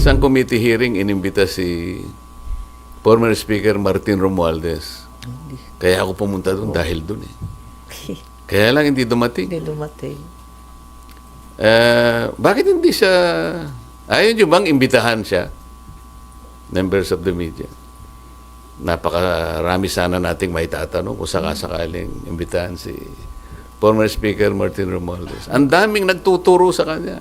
isang committee hearing, inimbita si former Speaker Martin Romualdez. Kaya ako pumunta doon dahil doon eh. Kaya lang hindi dumating. Hindi dumating. Bakit hindi siya... Ayaw nyo bang imbitahan siya? Members of the media. Napakarami sana nating may tatanong kung sakasakaling imbitahan si former Speaker Martin Romualdez. Ang daming nagtuturo sa kanya.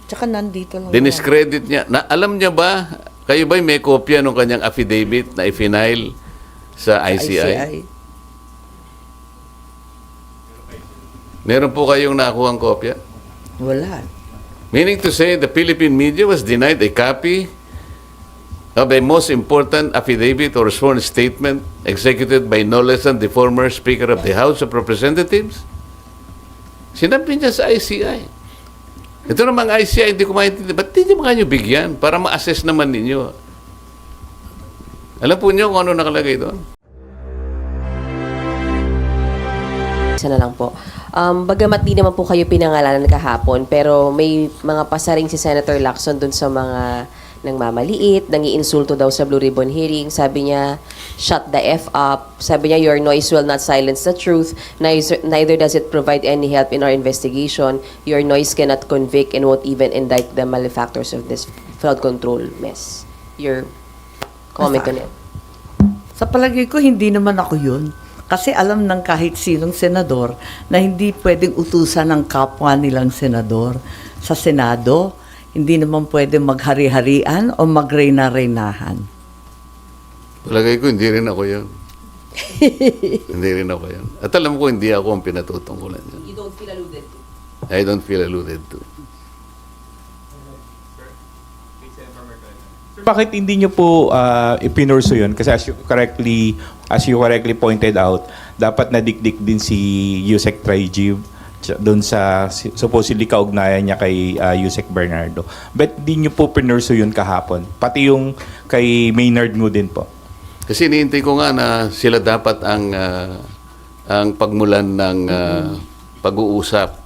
Tsaka nandito lang. Diniscredit niya. Alam niya ba, kayo ba'y may kopya ng kanyang affidavit na i-file sa ICI? Meron po kayong nakuha ang kopya? Wala. Meaning to say, the Philippine media was denied a copy of a most important affidavit or sworn statement executed by no less than the former Speaker of the House of Representatives? Sinabi niya sa ICI. Ito namang ICI, hindi ko maintindihan. Ba't hindi mo kanyo bigyan para ma-assess naman ninyo? Alam po niyo kung ano nakalagay doon? Isa na lang po. Bagamat di naman po kayo pinangalanan kahapon, pero may mga pasaring si Senator Lacson dun sa mga nangmamaliit, nangiinsulto daw sa Blue Ribbon hearing. Sabi niya, shut the F up. Sabi niya, your noise will not silence the truth. Neither does it provide any help in our investigation. Your noise cannot convict and won't even indict the malefactors of this flood control mess. Your comment on it. Sa palagay ko, hindi naman ako yun. Kasi alam ng kahit sinong senador na hindi pwedeng utusan ng kapwa nilang senador. Sa Senado, hindi naman pwedeng maghari-harian o magreyna-reynahan. Palagay ko, hindi rin ako yun. Hindi rin ako yun. At alam ko, hindi ako ang pinatutungkulan yun. You don't feel alluded to? I don't feel alluded to. Bakit hindi nyo po ipinurso yun? Kasi as you correctly pointed out, dapat nadikdik din si Yusek Traijib doon sa supposedly kaugnayan niya kay Yusek Bernardo. But hindi nyo po pinurso yun kahapon? Pati yung kay Maynard mo din po? Kasi iniintay ko nga na sila dapat ang pagmulan ng pag-uusap.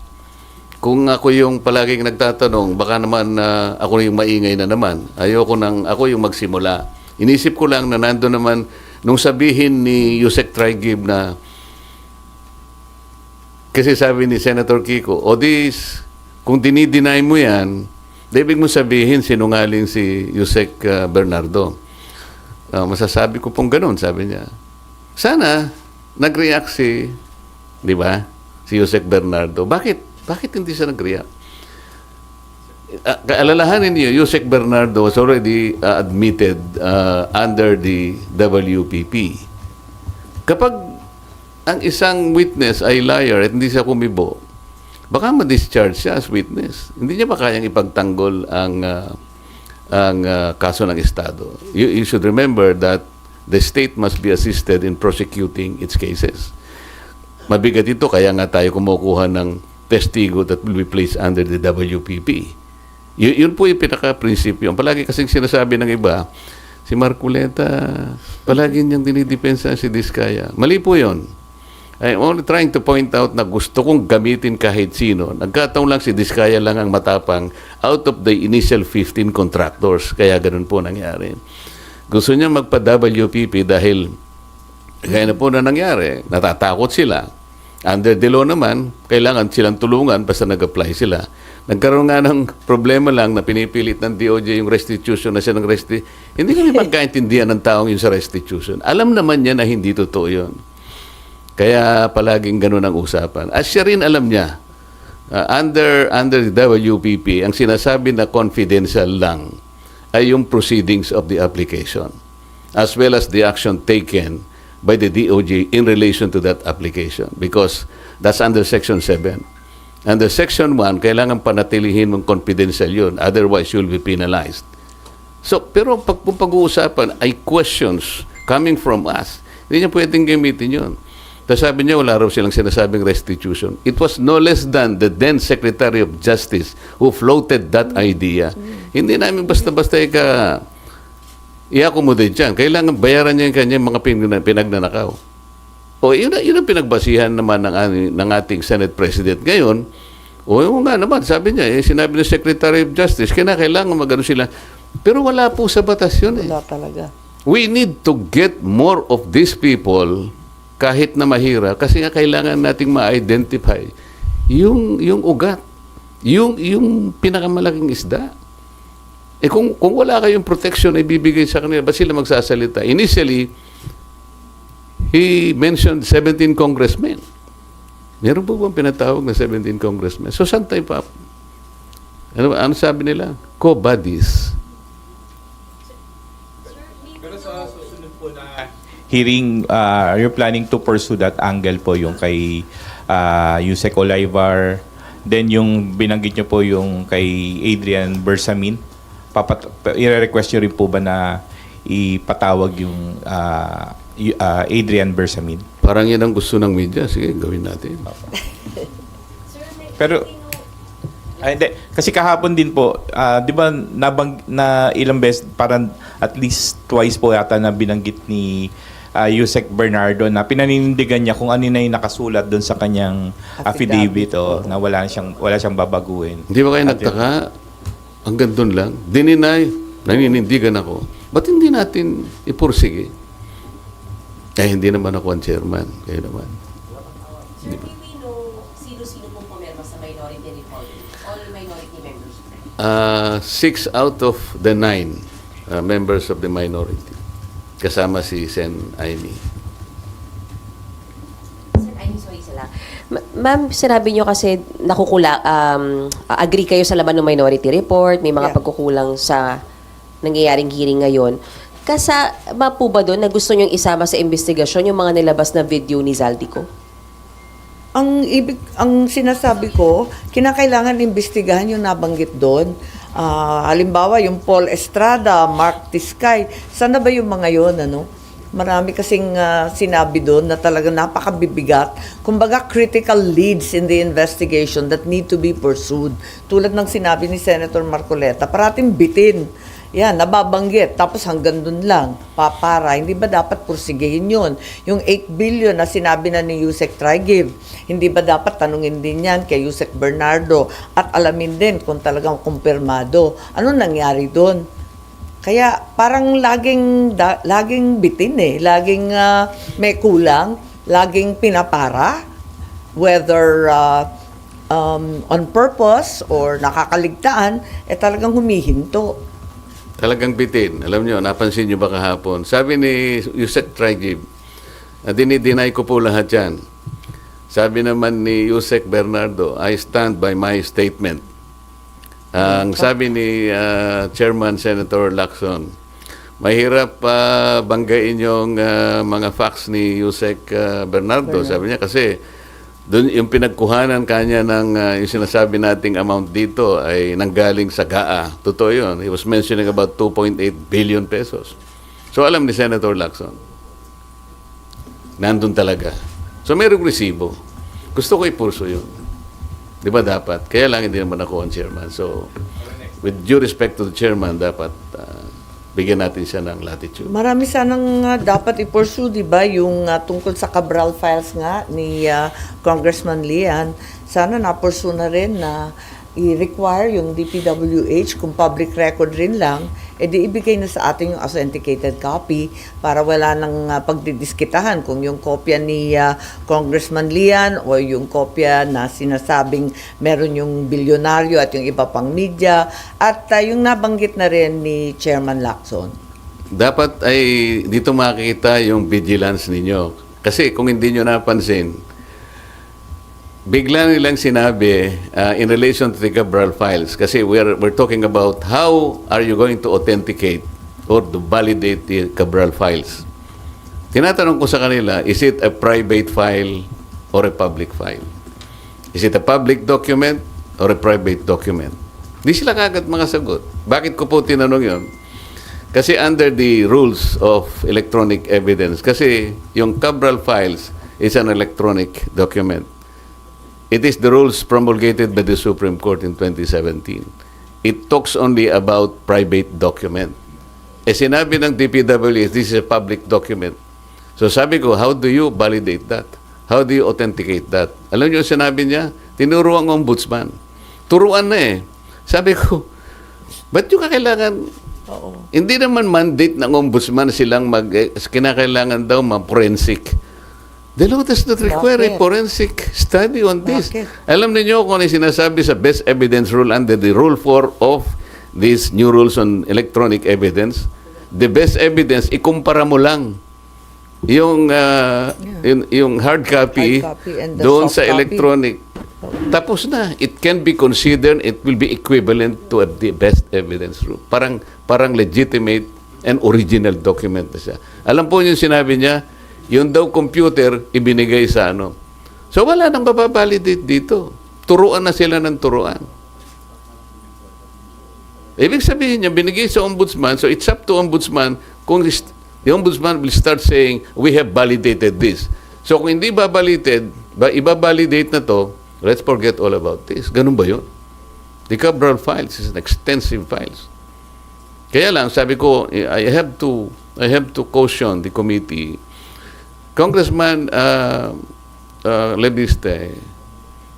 Kung ako yung palaging nagtatanong, baka naman ako yung maingay na naman. Ayoko nang ako yung magsimula. Inisip ko lang na nando naman, nung sabihin ni Yusek Traigib na, kasi sabi ni Senator Kiko, kung dinideny mo yan, ibig mo sabihin sinungaling si Yusek Bernardo. Masasabi ko pong ganun, sabi niya. Sana nag-react di ba, si Yusek Bernardo. Bakit hindi siya nag-react? Alalahanin niyo, Yusek Bernardo was already admitted under the WPP. Kapag ang isang witness ay liar at hindi siya kumibo, baka ma-discharge siya as witness. Hindi niya ba kayang ipagtanggol ang kaso ng Estado? You should remember that the state must be assisted in prosecuting its cases. Mabigat ito, kaya nga tayo kumukuha ng testigo that will be placed under the WPP. Yun po yung pinaka-prinsipyo. Palagi kasing sinasabi ng iba, si Marculeta, palagi niyang dinidepensa si Diskaya. Mali po yun. I'm only trying to point out na gusto kong gamitin kahit sino. Nagkataon lang si Diskaya lang ang matapang out of the initial 15 contractors. Kaya ganun po nangyari. Gusto niya magpa-WPP dahil kaya na po na nangyari. Natatakot sila. Under the law naman, kailangan silang tulungan basta nag-apply sila. Nagkaroon nga ng problema lang na pinipilit ng DOJ yung restitution na siya ng Hindi kami magkaintindihan ng taong yung sa restitution. Alam naman niya na hindi totoo yun. Kaya palaging ganun ang usapan. At siya rin alam niya, under the WPP, ang sinasabi na confidential lang ay yung proceedings of the application as well as the action taken by the DOJ in relation to that application because that's under Section 7. Under Section 1, kailangan panatilihin mong confidential yun. Otherwise, you'll be penalized. So, pero kung pag-uusapan ay questions coming from us, hindi niya pwedeng gamitin yun. Tapos sabi niya, wala raw silang sinasabing restitution. It was no less than the then Secretary of Justice who floated that idea. Hindi namin basta-basta i-accommodate dyan. Kailangan bayaran niya yung kanyang mga pinagnanakaw. O yun ang pinagbasihan naman ng ating Senate President ngayon. O yun nga naman, sabi niya, sinabi ng Secretary of Justice, kailangan magano sila, Pero wala po sa batas yun eh. Wala talaga. We need to get more of these people kahit na mahirap kasi nga kailangan nating ma-identify yung ugat, yung pinakamalaking isda. Eh kung wala kayong protection na ibibigay sa kanila, ba sila magsasalita? Initially, he mentioned 17 congressmen. Meron po bang pinatawag na 17 congressmen? So, saan tayo pa? Ano sabi nila? Co-buddies. Pero sa susunod po na hearing, you're planning to pursue that angle po yung kay Yusek Olivar, then yung binanggit nyo po yung kay Adrian Bersamin. I-request nyo rin po ba na ipatawag yung Adrian Bersamin? Parang yan ang gusto ng media. Sige, gawin natin. Pero hindi. Kasi kahapon din po, 'di ba na ilang beses parang at least twice po yata na binanggit ni Yusek Bernardo na pinaninindigan niya kung ano na yung nakasulat doon sa kanyang affidavit na wala siyang babaguhin. Hindi ba kayo nagtaka? Hanggang doon lang. Dininay, naninindigan ako. Ba't hindi natin ipursige? Eh, hindi naman ako ang chairman. Kayo naman. Sir, may we know sino-sino pong pumirma sa minority report? All minority members? 6 out of the 9 members of the minority. Kasama si Sen Aimee. Sir, I'm sorry sila. Ma'am, sinabi nyo kasi agree kayo sa laman ng minority report, may mga Yeah. pagkukulang sa nangyayaring hearing ngayon. Kasama po ba doon na gusto nyong isama sa investigasyon yung mga nilabas na video ni Zaldico? Ang sinasabi ko, kinakailangan imbestigahan yung nabanggit doon. Halimbawa, yung Paul Estrada, Mark Tiskay, sana ba yung mga yon, ano? Marami kasing sinabi doon na talagang napakabibigat. Kumbaga, critical leads in the investigation that need to be pursued. Tulad ng sinabi ni Senator Marcoleta, parating bitin. Yan, nababanggit. Tapos hanggang dun lang, papara. Hindi ba dapat pursigihin yun? Yung 8 billion na sinabi na ni Yusek Trigiv, hindi ba dapat tanungin din yan kay Yusek Bernardo at alamin din kung talagang kumpirmado. Ano nangyari doon? Kaya parang laging bitin eh. Laging may kulang. Laging pinapara. Whether on purpose or nakakaligtaan, talagang humihinto. Talagang bitin. Alam nyo, napansin nyo ba kahapon? Sabi ni Yusek Trigiv, dinideny ko po lahat yan. Sabi naman ni Yusek Bernardo, I stand by my statement. Ang sabi ni Chairman Senator Lacson, mahirap banggain yung mga facts ni Yusek Bernardo. Sabi niya kasi doon yung pinagkuhanan kanya ng yung sinasabi nating amount dito ay nanggaling sa GAA. Totoo yun. He was mentioning about 2.8 billion pesos. So alam ni Senator Lacson, nandun talaga. So mayroong resibo. Gusto ko ipurso yun. Di ba dapat? Kaya lang hindi naman ako ang chairman. So, with due respect to the chairman, dapat bigyan natin siya ng latitude. Marami sanang dapat i-pursue, di ba? Yung tungkol sa Cabral files nga ni Congressman Lian, sana na-pursue na rin na i-require yung DPWH kung public record rin lang, di ibigay na sa atin yung authenticated copy para wala nang pagdidiskitahan kung yung kopya ni Congressman Lian o yung kopya na sinasabing meron yung bilyonaryo at yung iba pang media at yung nabanggit na rin ni Chairman Lacson. Dapat ay dito makikita yung vigilance ninyo. Kasi kung hindi nyo napansin, bigla nilang sinabi in relation to the Cabral files, kasi we're talking about how are you going to authenticate or to validate the Cabral files. Tinatanong ko sa kanila, is it a private file or a public file? Is it a public document or a private document? Di sila kagad mga sagot. Bakit ko po tinanong yon? Kasi under the rules of electronic evidence, kasi yung Cabral files is an electronic document. It is the rules promulgated by the Supreme Court in 2017. It talks only about private document. Sinabi ng DPWH, this is a public document. So sabi ko, how do you validate that? How do you authenticate that? Alam niyo sinabi niya? Tinuro ang ombudsman. Turuan na eh. Sabi ko, ba't yung kakailangan Hindi naman mandate ng ombudsman silang kinakailangan daw ma-forensic. The law does not require a Bakit? forensic study on this. Bakit? Alam niyo kung ano yung sinasabi sa best evidence rule under the rule 4 of these new rules on electronic evidence? The best evidence, ikumpara mo lang yung, yung hard copy, Hard copy and the doon soft sa copy. electronic. Tapos na. It can be considered, it will be equivalent to the best evidence rule. Parang legitimate and original document na siya. Alam po yung sinabi niya, yung daw computer, ibinigay sa ano. So wala nang mapabalidate dito. Turuan na sila ng turuan. Ibig sabihin niya, binigay sa ombudsman, so it's up to ombudsman kung the ombudsman will start saying, we have validated this. So kung hindi ibabalidate na to, let's forget all about this. Ganun ba yun? The Cabral files is an extensive files. Kaya lang, sabi ko, I have to caution the committee. Congressman Lebiste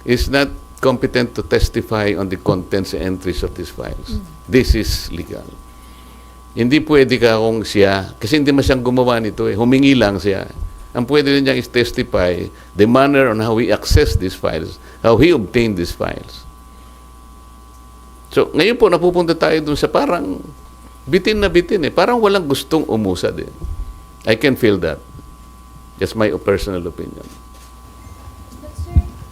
is not competent to testify on the contents and entries of these files. This is legal. Hindi pwede ka kung siya, kasi hindi man siyang gumawa nito eh. Humingi lang siya. Ang pwede rin niya is testify the manner on how he accessed these files, how he obtained these files. So, ngayon po, napupunta tayo dun sa parang bitin na bitin eh. Parang walang gustong umusad eh. I can feel that. Just my personal opinion.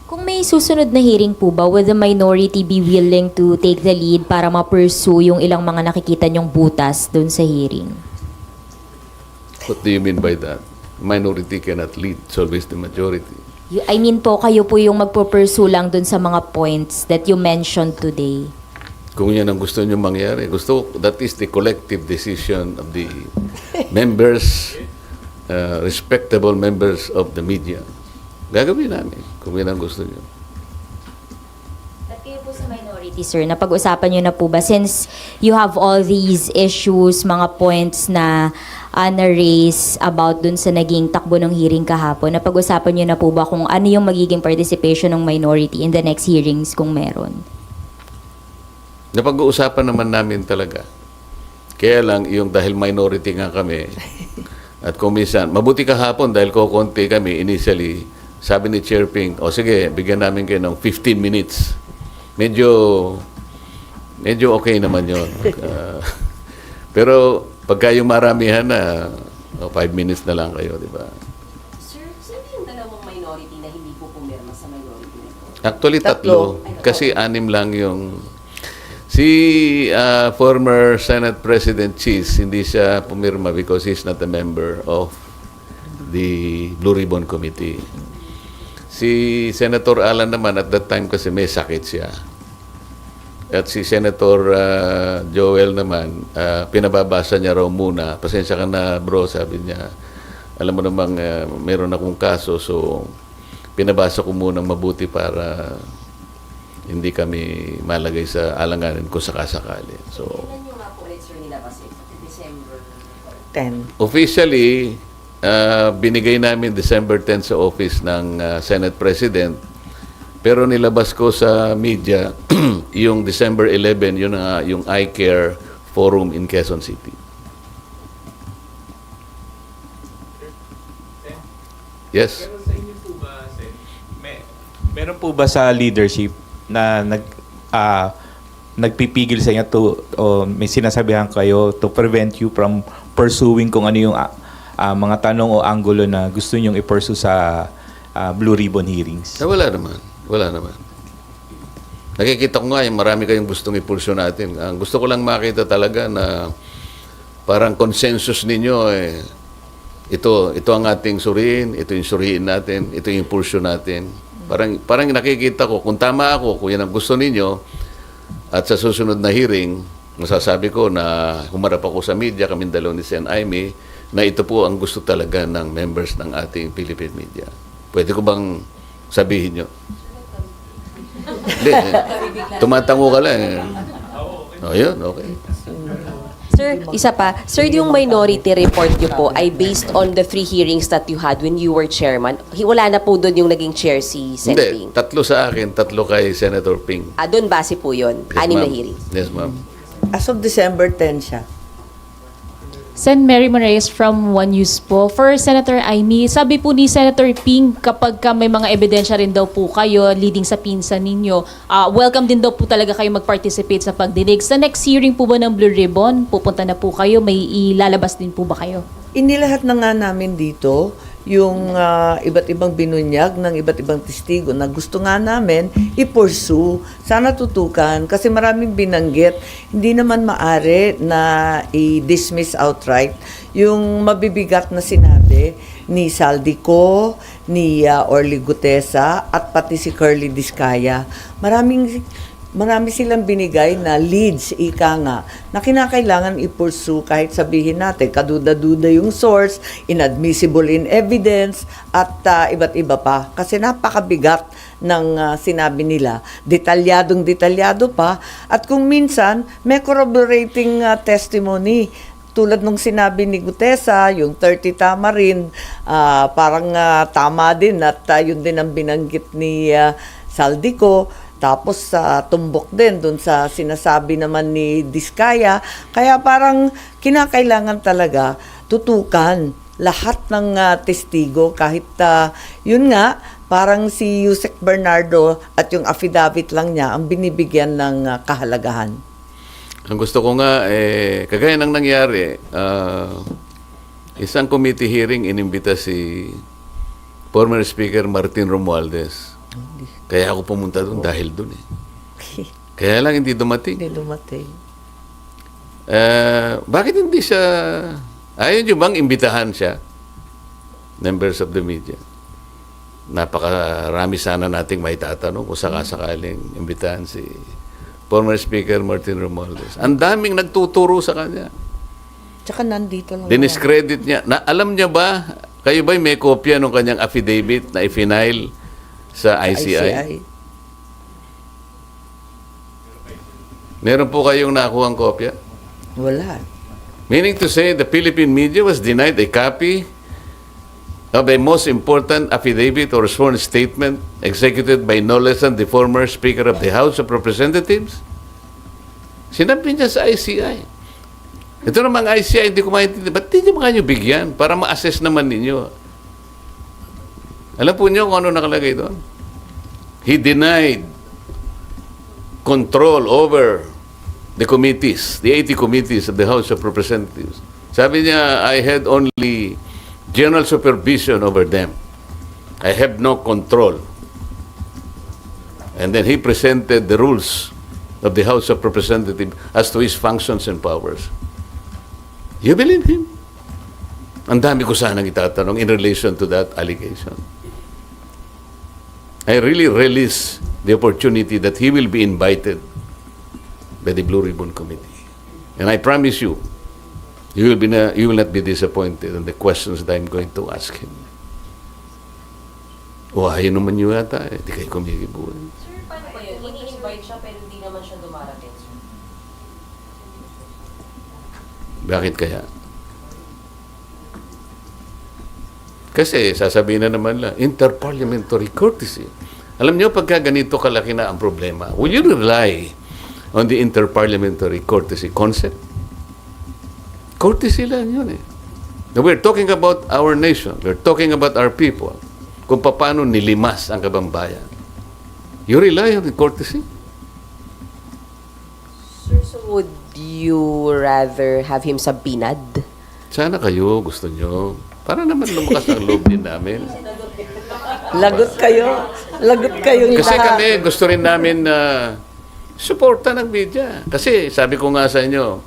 Kung may susunod na hearing po ba, would the minority be willing to take the lead para ma-pursue yung ilang mga nakikita nyong butas doon sa hearing? What do you mean by that? Minority cannot lead. It's always the majority. I mean po, kayo po yung magpo-pursue lang doon sa mga points that you mentioned today. Kung yan ang gusto nyo mangyari, that is the collective decision of the members, respectable members of the media. Gagawin namin kung yan ang gusto nyo. At kayo po sa minority, sir, napag-usapan nyo na po ba? Since you have all these issues, mga points na na-raise about dun sa naging takbo ng hearing kahapon, napag-usapan nyo na po ba kung ano yung magiging participation ng minority in the next hearings kung meron? Napag-uusapan naman namin talaga. Kaya lang, yung dahil minority nga kami, at kung minsan, mabuti kahapon dahil kukunti kami initially, sabi ni Chair Ping, o sige, bigyan namin kayo ng 15 minutes. Medyo okay naman yun. Pero pagka yung maramihan na, 5 minutes na lang kayo, di ba? Sir, sino yung dalawang minority na hindi po pumirma sa minority na ito? Actually, tatlo. Kasi 6 lang yung... Si former Senate President Cheese, hindi siya pumirma because he's not a member of the Blue Ribbon Committee. Si Senator Alan naman, at that time kasi may sakit siya. At si Senator Joel naman, pinababasa niya raw muna. Pasensya ka na bro, sabi niya. Alam mo namang meron akong kaso, so pinabasa ko muna mabuti para hindi kami malagay sa alanganin kung sakasakali. So, Kailan yung nga po ulit, sir, nilabas eh? December 10. officially, binigay namin December 10 sa office ng Senate President. Pero nilabas ko sa media yung December 11, yun yung iCare Forum in Quezon City. Yes. Pero sa inyo po ba, Sen, meron po ba sa leadership na nagpipigil sa inyo o may sinasabihan kayo to prevent you from pursuing kung ano yung mga tanong o anggulo na gusto nyong i-pursue sa Blue Ribbon hearings? Wala naman. Wala naman. Nakikita ko nga yung marami kayong gustong ipulso natin. Ang gusto ko lang makita talaga na parang consensus ninyo ito ang ating suriin, ito yung suriin natin, ito yung impulso natin. Parang nakikita ko, kung tama ako, kung yan ang gusto ninyo, at sa susunod na hearing, masasabi ko na humarap ako sa media, kami dalaw ni Sen. Aimee, na ito po ang gusto talaga ng members ng ating Philippine media. Pwede ko bang sabihin nyo? Hindi. Tumatango ka lang. O yun, okay. Sir, isa pa. Sir, yung minority report niyo po ay based on the 3 hearings that you had when you were chairman. Wala na po doon yung naging chair si Sen. Hindi, Ping. 3 sa akin, 3 kay Senator Ping. Doon base po yun. Yes, 6 na ma'am. hearings. Yes, ma'am. As of December 10 siya. Sen. Mary Moraes from One News po. For Senator Amy, sabi po ni Senator Ping, kapag ka may mga ebidensya rin daw po kayo leading sa pinsan ninyo, welcome din daw po talaga kayo mag-participate sa pagdinig. Sa next hearing po ba ng Blue Ribbon, pupunta na po kayo? May ilalabas din po ba kayo? Inilahat na nga namin dito yung iba't ibang binunyag ng iba't ibang testigo na gusto nga namin i-pursue. Sana tutukan kasi maraming binanggit. Hindi naman maari na i-dismiss outright yung mabibigat na sinabi ni Saldico, ni Orly Gutesa at pati si Curly Discaya. Marami silang binigay na leads, ika nga, na kinakailangan i-pursue kahit sabihin natin, kaduda-duda yung source, inadmissible in evidence, at iba't iba pa. Kasi napakabigat ng sinabi nila. Detalyadong-detalyado pa. At kung minsan, may corroborating testimony. Tulad nung sinabi ni Gutesa, yung 30 tama rin, parang tama din at yun din ang binanggit ni Saldico. Tapos tumbok din dun sa sinasabi naman ni Discaya. Kaya parang kinakailangan talaga tutukan lahat ng testigo kahit yun nga, parang si Yusek Bernardo at yung affidavit lang niya ang binibigyan ng kahalagahan. Ang gusto ko nga, kagaya ng nangyari, isang committee hearing inimbita si former Speaker Martin Romualdez. Kaya ako pumunta doon dahil doon eh. Kaya lang hindi dumating. Hindi dumating. Bakit hindi siya, ayaw nyo bang imbitahan siya? Members of the media. Napakarami sana nating may tatanong kung sakasakaling imbitahan si former Speaker Martin Romualdez. Ang daming nagtuturo sa kanya. Tsaka nandito lang. Diniscredit niya. Alam niya ba, kayo ba'y may kopya ng kanyang affidavit na i-file sa ICI? Meron po kayong nakuhang kopya? Wala. Meaning to say, the Philippine media was denied a copy of a most important affidavit or sworn statement executed by no less than the former Speaker of the House of Representatives? Sinabi niya sa ICI. Ito namang ICI, hindi ko maintindihan. Ba't hindi mo kayo bigyan para ma-assess naman ninyo? Alam po niyo kung ano nakalagay doon? He denied control over the committees, the 80 committees of the House of Representatives. Sabi niya, I had only general supervision over them. I have no control. And then he presented the rules of the House of Representatives as to his functions and powers. You believe him? Ang dami ko sanang itatanong in relation to that allegation. I really relish the opportunity that he will be invited by the Blue Ribbon Committee. And I promise you, you will not be disappointed in the questions that I'm going to ask him. Ayaw naman nyo yata eh. Di kayo kumikibuhan. Sir, paano ba yun? Ini-invite siya pero hindi naman siya dumarating, sir. Bakit kaya? Kasi sasabihin na naman lang, interparliamentary courtesy. Alam niyo, pagka ganito kalaki na ang problema, will you rely on the interparliamentary courtesy concept? Courtesy lang yun eh. Now, we're talking about our nation. We're talking about our people. Kung paano nilimas ang kabambayan. You rely on the courtesy? Sir, so would you rather have him subpoenaed? Sana kayo, gusto nyo. Para naman lumakas ang loob din namin. Lagot kayo. Lagot kayong Kasi lahat. kami, gusto rin namin na suporta ng media. Kasi sabi ko nga sa inyo,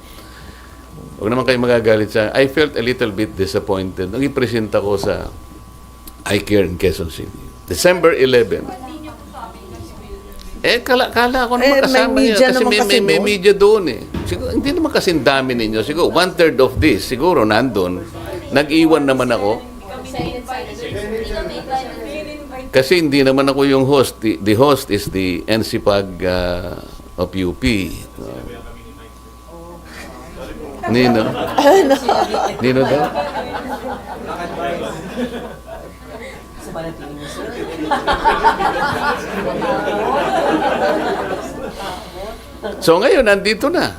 huwag naman kayo magagalit sa I felt a little bit disappointed nung ipresenta ko sa iCare in Quezon City. December 11. Kala ko naman kasama may niya. media Kasi naman kasi may doon. media doon eh. Siguro, hindi naman kasing dami ninyo. Siguro, 1/3 of this, siguro nandun. Nag-iwan naman ako. Kasi hindi naman ako yung host. The host is the NCPAG of UP. Nino? Nino daw? So ngayon, nandito na.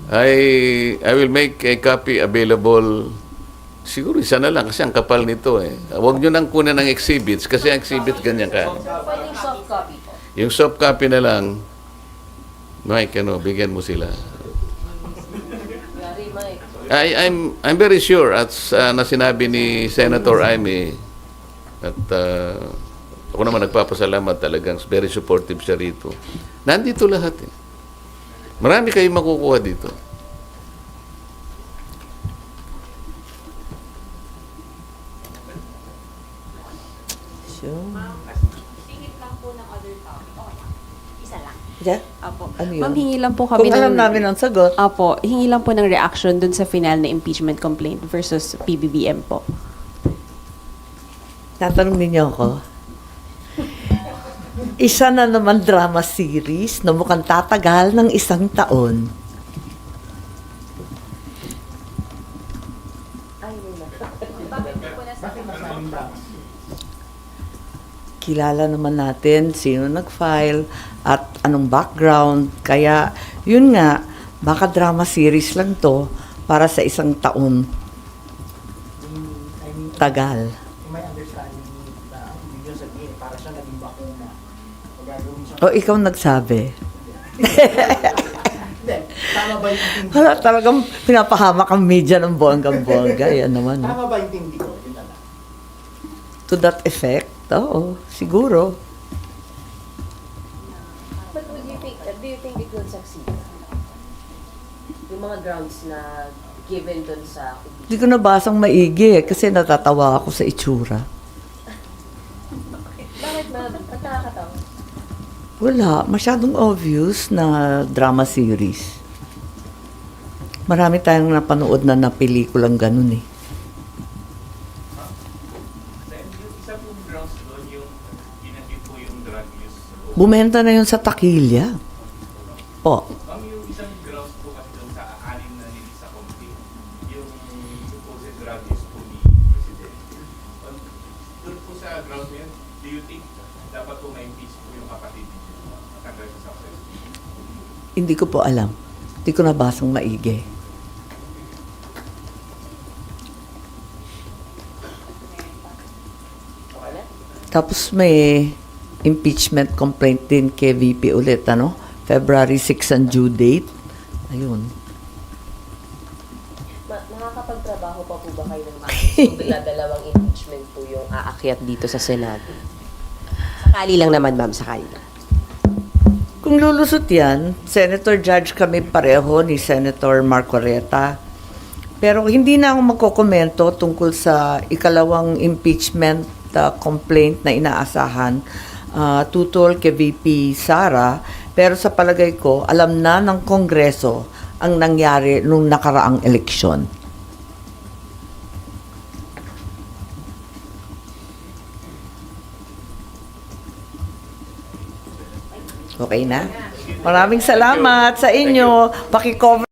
I will make a copy available. Siguro isa na lang kasi ang kapal nito eh. Huwag nyo nang kunan ng exhibits kasi ang exhibit ganyan ka. Pwedeng soft copy po. Yung soft copy na lang, Mike, bigyan mo sila. Yari, Mike. I'm very sure at na sinabi ni Senator Amy at ako naman nagpapasalamat, talagang very supportive siya rito. Nandito lahat eh. Marami kayong makukuha dito. Sure. Singit lang po ng other topic. Okay. Isa lang. Yeah? Apo. Ano yun? Ma'am, hingi lang po kami Kung alam namin ang sagot. Apo, hingi lang po ng reaction dun sa final na impeachment complaint versus PBBM po. Tatanong ninyo ako. Isa na naman drama series na mukhang tatagal ng 1 taon. Kilala naman natin sino nag-file at anong background. Kaya, yun nga, baka drama series lang to para sa 1 taon. Tagal. May understanding na hindi nyo sabihin, para siya naging bakuna. Magagawin siya. O, ikaw nagsabi. Hindi, tama ba yung intindi? Wala, talagang pinapahamak ang media ng bonggang-bongga. Yan naman. No? Tama ba yung intindi ko? Yun na lang. To that effect, oo, siguro. But do you think it will succeed? Yung mga grounds na given dun sa... Hindi ko nabasang maigi kasi natatawa ako sa itsura. Bakit ma'am? Ba't nakakatawa? Wala, masyadong obvious na drama series. Marami tayong napanood na pelikulang ganun eh. Isa pong grounds doon yung ginagit po yung drug use. Bumenta na yun sa takilya. Po. Ma'am, yung isang grounds po kasi doon sa anim na nilisa sa complaint, yung supposed drug use po ni President. Doon po sa grounds na yun, do you think dapat po ma-impeach po yung kapatid niyo matanggal sa success? Hindi ko po alam. Hindi ko nabasang maigi. Tapos may impeachment complaint din kay VP ulit, ano? February 6 ang due date. Ayun. Nakakapagtrabaho pa po ba kayo ng maayos kung dalawang impeachment po yung aakyat dito sa Senado? Sakali lang naman, ma'am, sakali lang. Kung lulusot yan, Senator Judge kami pareho ni Senator Marcoleta. Pero hindi na ako magkokomento tungkol sa ikalawang impeachment complaint na inaasahan tutol kay VP Sara. Pero sa palagay ko, alam na ng Kongreso ang nangyari nung nakaraang eleksyon. Okay na? Maraming salamat sa inyo. Paki-cover